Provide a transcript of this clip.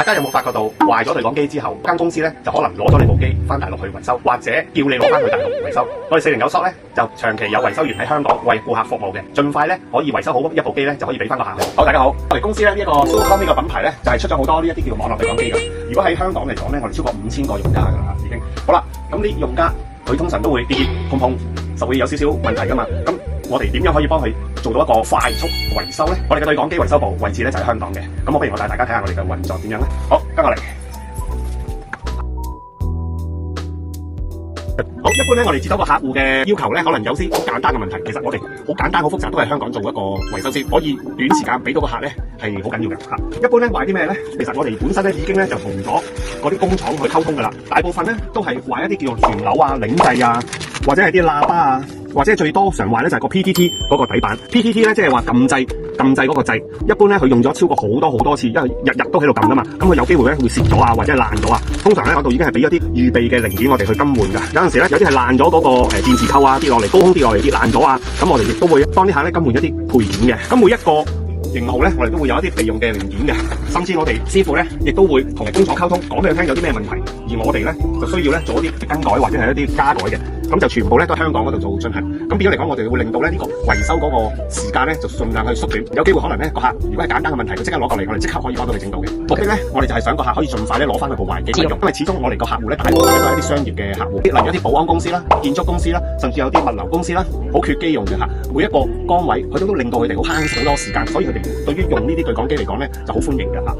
大家有冇發覺到壞咗對講機之後，間公司咧就可能攞咗你部機翻大陸去維修，或者叫你攞翻去大陸維修。我哋409 Shop咧就長期有維修員喺香港為顧客服務嘅，盡快咧可以維修好一部機咧就可以俾翻個客去。好，大家好，我哋公司咧呢一個 Supercom 呢個品牌咧就係出咗好多呢一啲叫網絡對講機嘅。如果喺香港嚟講咧，我哋超過5000個用家㗎啦已經。好啦，咁啲用家佢通常都會跌碰碰，就會有少少問題㗎嘛。咁我哋點樣可以幫佢做到一個快速維修咧？我哋嘅對講機維修部位置咧就喺香港嘅。咁我不如我帶大家睇下我哋嘅運作點樣咧。好，跟我嚟。好，一般咧我哋接到個客戶嘅要求咧，可能有啲好簡單嘅問題。其實我哋好簡單好複雜都係香港做一個維修先，可以短時間俾到個客咧係好緊要嘅嚇。一般咧壞啲咩咧？其實我哋本身咧已經咧就同咗嗰啲工廠去溝通㗎啦。大部分咧都係壞一啲叫做旋鈕啊、領掣啊，或者係啲喇叭啊，或者最多常壞咧就係個 PTT 嗰個底板。PTT 咧即係話撳掣嗰個掣，一般咧佢用咗超過好多次，因為日日都喺度撳㗎嘛，咁佢有機會咧會蝕咗啊，或者係爛咗啊。通常咧嗰度已經係俾咗啲預備嘅零件我哋去更換㗎。有陣時咧有啲係爛咗嗰個電池扣啊跌落嚟，高空跌落嚟跌爛咗啊，咁我哋亦都會幫啲客咧更換一啲配件嘅。咁每一個型號咧，我哋都會有一啲備用嘅零件嘅，甚至我哋師傅咧亦都會同工廠溝通，講俾佢聽有啲咩問題，而我哋咧就需要咧做一啲更改或者係一啲加改嘅，咁就全部咧都喺香港嗰度做進行。咁變咗嚟講，我哋會令到咧呢個維修嗰個時間咧就盡量去縮短，有機會可能咧個客如果係簡單嘅問題，佢即刻攞過嚟，我哋即刻可以幫到佢整到嘅。目的咧，我哋就係想個客可以盡快咧攞翻佢部壞機使用，因為始終我哋個客戶咧大部分都係一啲商業嘅客戶，例如一啲保安公司啦、建築公司啦，甚至有啲物流公司啦，好缺機用嘅客，每一個崗位佢都令到佢哋好慳好多時間，所以佢哋對於用呢啲對講機嚟講咧就好歡迎嘅嚇。